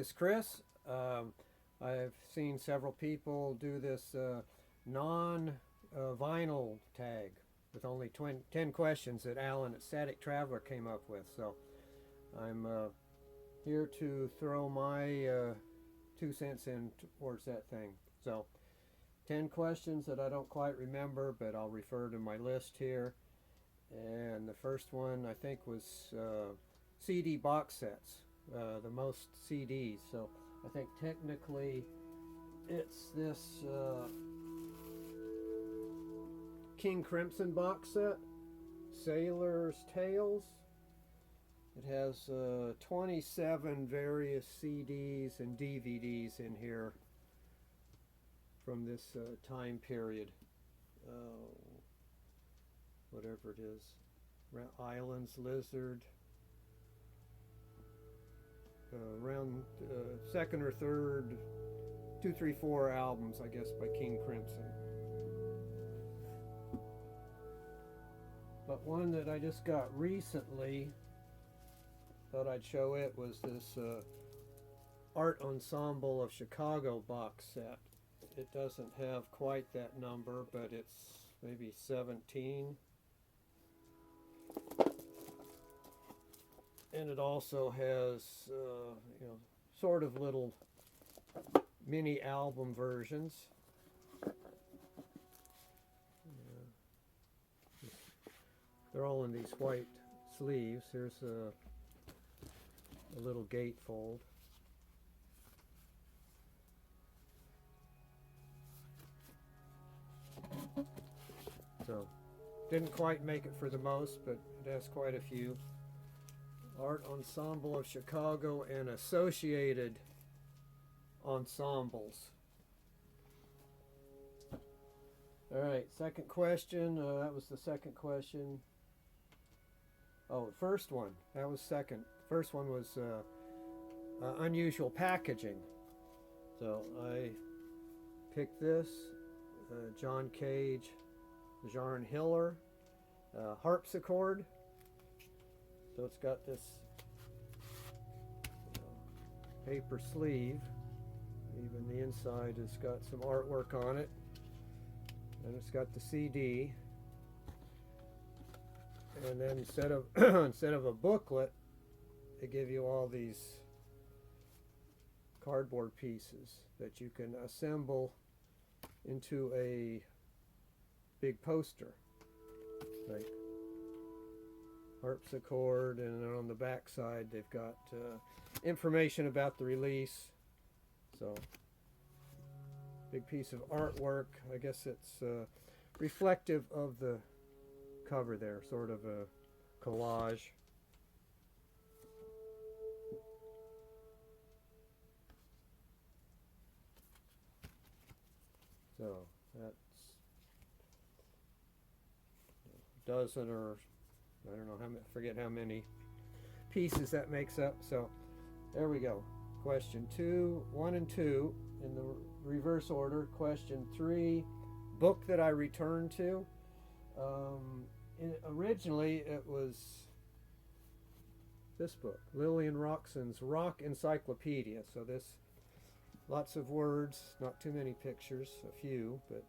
is Chris. I've seen several people do this non-vinyl tag with only 10 questions that Alan at Static Traveler came up with. So I'm here to throw my 2 cents in towards that thing. So 10 questions that I don't quite remember, but I'll refer to my list here. And the first one I think was CD box sets, the most CDs. So I think technically it's this King Crimson box set, Sailor's Tales. It has 27 various CDs and DVDs in here from this time period. Whatever it is. Islands, Lizard. Around second or third, 2, 3, 4 albums, I guess, by King Crimson. But one that I just got recently, thought I'd show it, was this Art Ensemble of Chicago box set. It doesn't have quite that number, but it's maybe 17. And it also has, sort of little mini album versions. They're all in these white sleeves. Here's a little gatefold. So, didn't quite make it for the most, but it has quite a few. Art Ensemble of Chicago and associated ensembles. All right, second question. That was the second question. Oh, the first one. That was second. First one was unusual packaging. So I picked this. John Cage, Jarn Hiller, harpsichord. So it's got this paper sleeve. Even the inside has got some artwork on it. And it's got the CD. And then instead of instead of a booklet, they give you all these cardboard pieces that you can assemble into a big poster. Like harpsichord, and then on the back side they've got information about the release. So big piece of artwork. I guess it's reflective of the cover there, sort of a collage. So that's a dozen, or I don't know how many, forget how many pieces that makes up. So there we go. Question 2, 1 and 2 in the reverse order. Question 3, book that I returned to. Originally it was this book, Lillian Roxon's Rock Encyclopedia. So this, lots of words, not too many pictures, a few, but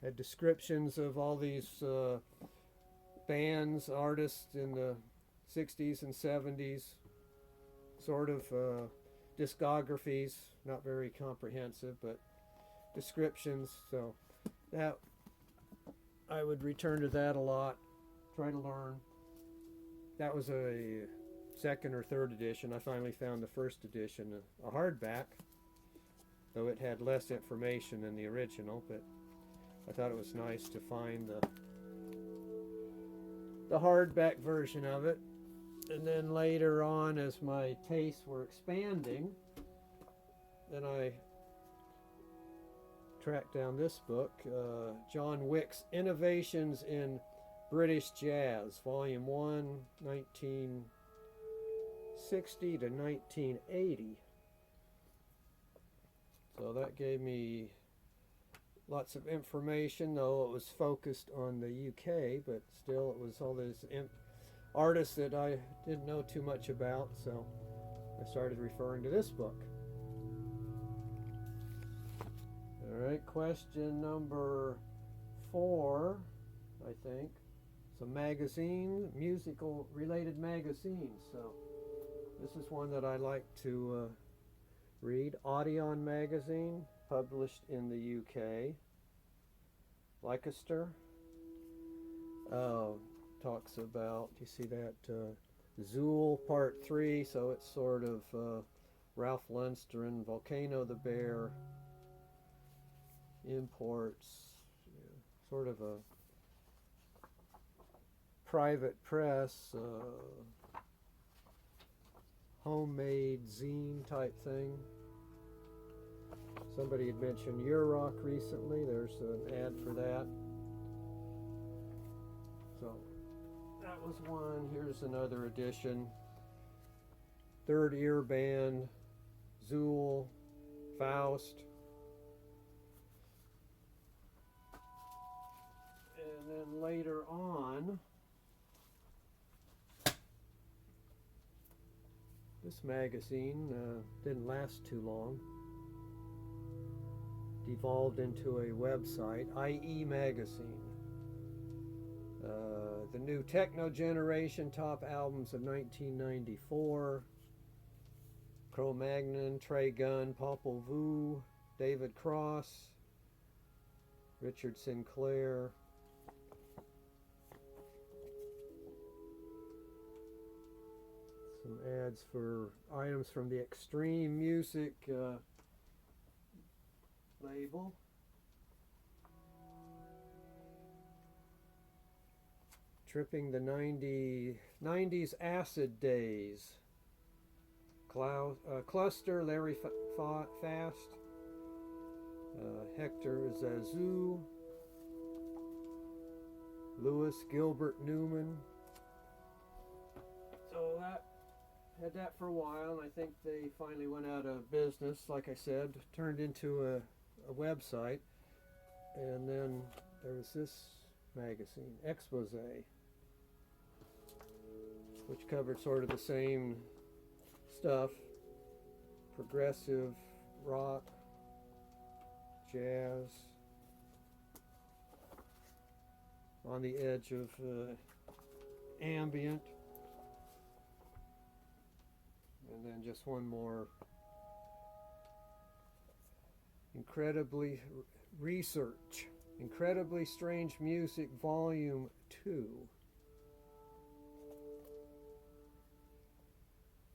had descriptions of all these bands, artists in the 60s and 70s, sort of discographies, not very comprehensive, but descriptions. So that I would return to that a lot, try to learn. That was a second or third edition. I finally found the first edition, a hardback, though it had less information than the original, but I thought it was nice to find the hardback version of it. And then later on, as my tastes were expanding, then I tracked down this book, John Wick's Innovations in British Jazz, Volume 1, 1960 to 1980. So that gave me lots of information, though it was focused on the UK, but still it was all these artists that I didn't know too much about, so I started referring to this book. Alright, question number 4, I think. Some magazine, musical related magazines. So this is one that I like to read. Audion Magazine, published in the UK. Leicester. Talks about, you see that, Zool Part 3, so it's sort of Ralph Lundstrom, Volcano the Bear, imports, sort of a private press, homemade zine type thing. Somebody had mentioned Euroc recently. There's an ad for that. So that was one. Here's another edition. Third Ear Band, Zool, Faust. And then later on, this magazine didn't last too long. Devolved into a website, IE Magazine. The new Techno Generation top albums of 1994. Cro-Magnon, Trey Gunn, Popol Vuh, David Cross, Richard Sinclair. Some ads for items from the Extreme Music label. Tripping the 90s acid days. Cluster, Larry Fast, Hector Zazou, Louis Gilbert Newman. So that had that for a while, and I think they finally went out of business. Like I said, turned into a website, and then there was this magazine, Expose, which covered sort of the same stuff: progressive rock, jazz, on the edge of ambient, and then just one more: Incredibly Research, Incredibly Strange Music, Volume 2.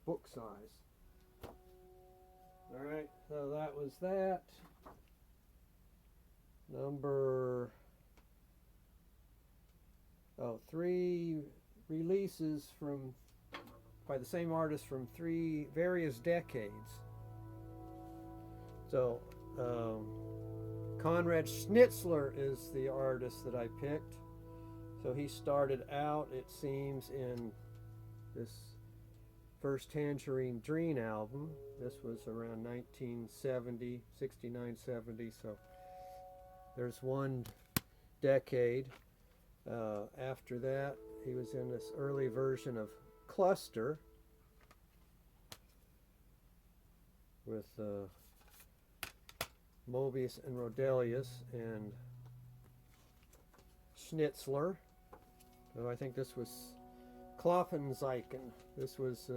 Book size. Alright, so that was that. Number 3 releases by the same artist from 3 various decades. So Konrad Schnitzler is the artist that I picked. So he started out, it seems, in this first Tangerine Dream album. This was around 1970, 69, 70. So there's one decade. After that, he was in this early version of Cluster with Mobius and Rodelius and Schnitzler. So I think this was Klopfenzeichen. This was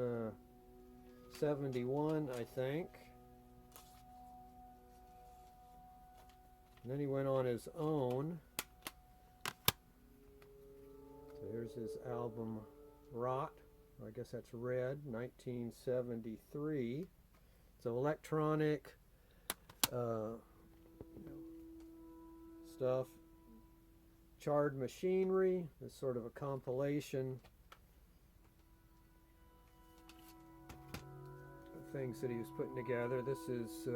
71, I think. And then he went on his own. So here's his album Rot. I guess that's Red, 1973. So electronic stuff. Charred Machinery is sort of a compilation of things that he was putting together. This is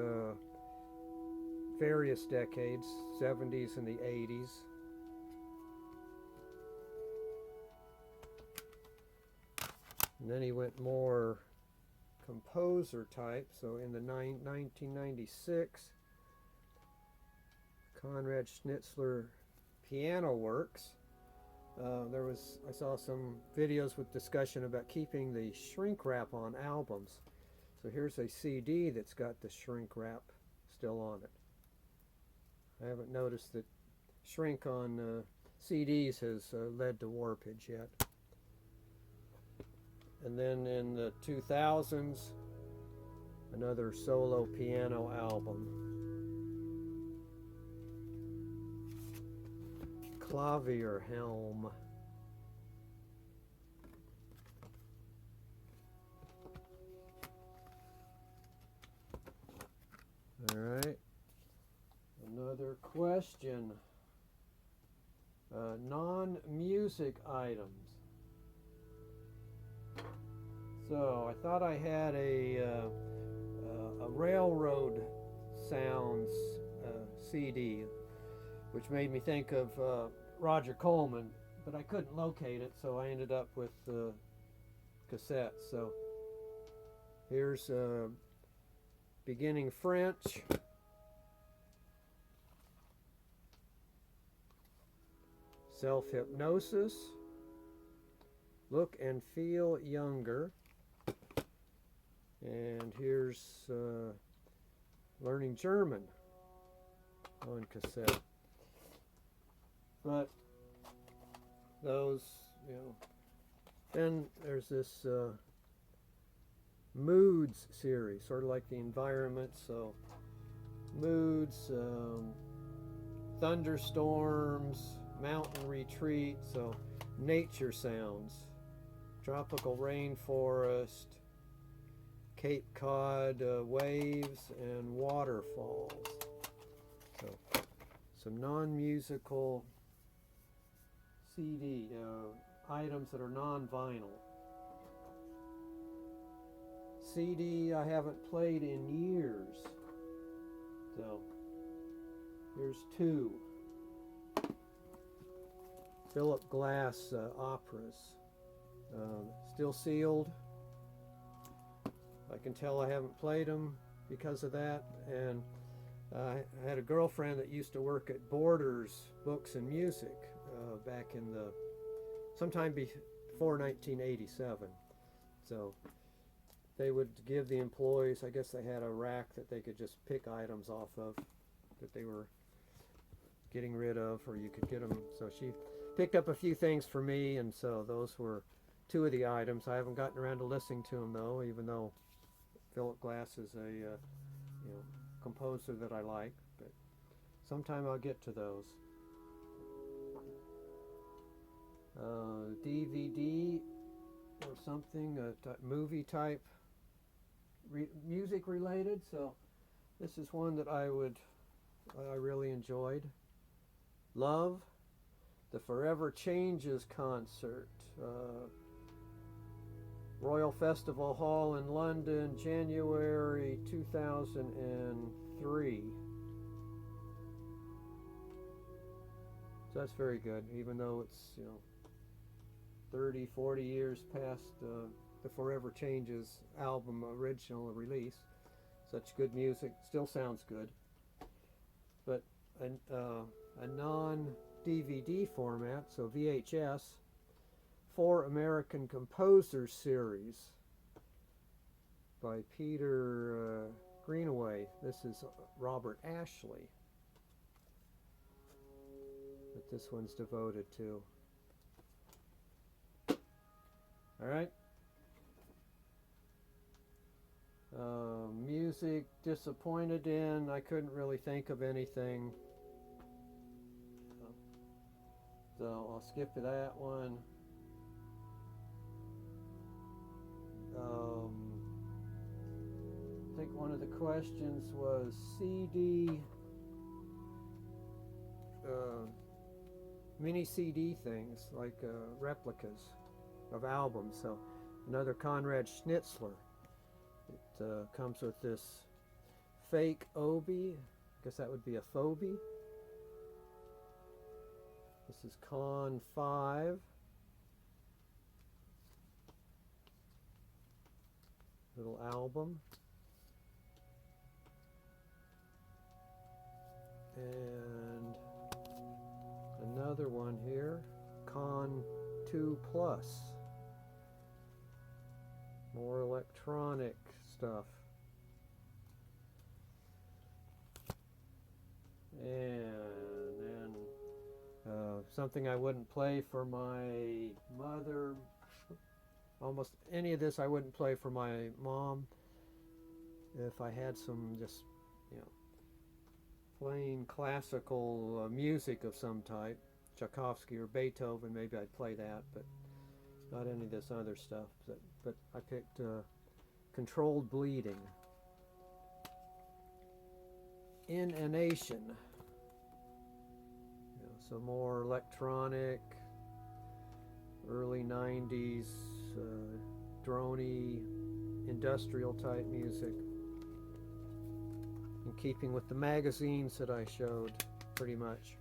various decades, 70s and the 80s. And then he went more composer type. So in the 1996, Conrad Schnitzler Piano Works. I saw some videos with discussion about keeping the shrink wrap on albums. So here's a CD that's got the shrink wrap still on it. I haven't noticed that shrink on CDs has led to warpage yet. And then in the 2000s, another solo piano album. Clavier Helm. All right. Another question. Non-music items. So I thought I had a railroad sounds CD, which made me think of Roger Coleman, but I couldn't locate it, so I ended up with cassettes. So here's beginning French. Self-hypnosis. Look and feel younger. And here's learning German on cassette. But those, then there's this moods series, sort of like the environment. So moods, thunderstorms, mountain retreat, so nature sounds, tropical rainforest, Cape Cod waves, and waterfalls. So some non-musical CD items that are non-vinyl. CD I haven't played in years. So here's two. Philip Glass operas. Still sealed. I can tell I haven't played them because of that. And I had a girlfriend that used to work at Borders Books and Music back in sometime before 1987. So they would give the employees, I guess they had a rack that they could just pick items off of that they were getting rid of, or you could get them. So she picked up a few things for me, and so those were two of the items. I haven't gotten around to listening to them though, even though Philip Glass is a composer that I like, but sometime I'll get to those. DVD or something, movie type music related. So this is one that I really enjoyed. Love, the Forever Changes concert. Royal Festival Hall in London, January 2003. So that's very good, even though it's 30, 40 years past the Forever Changes album original release. Such good music, still sounds good. But a non-DVD format, so VHS, Four American Composers series by Peter Greenaway. This is Robert Ashley that this one's devoted to. All right. Music disappointed in. I couldn't really think of anything. So I'll skip to that one. I think one of the questions was CD, mini CD things, like replicas of albums. So another Conrad Schnitzler. It comes with this fake Obi. I guess that would be a Phobie. This is Con 5. Little album. And another one here, Con 2 Plus. More electronic stuff. And then something I wouldn't play for my mother. Almost any of this I wouldn't play for my mom. If I had some just, plain classical music of some type, Tchaikovsky or Beethoven, maybe I'd play that, but not any of this other stuff. But I picked Controlled Bleeding. In a Nation. Some more electronic, early 90s, droney, industrial type music. In keeping with the magazines that I showed, pretty much.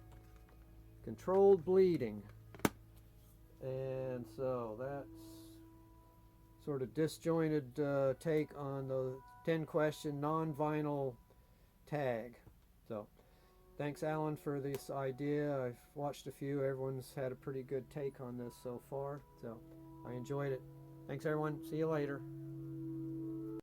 Controlled Bleeding. And so that's sort of disjointed take on the 10-question non-vinyl tag. So thanks, Alan, for this idea. I've watched a few. Everyone's had a pretty good take on this so far. So I enjoyed it. Thanks, everyone. See you later.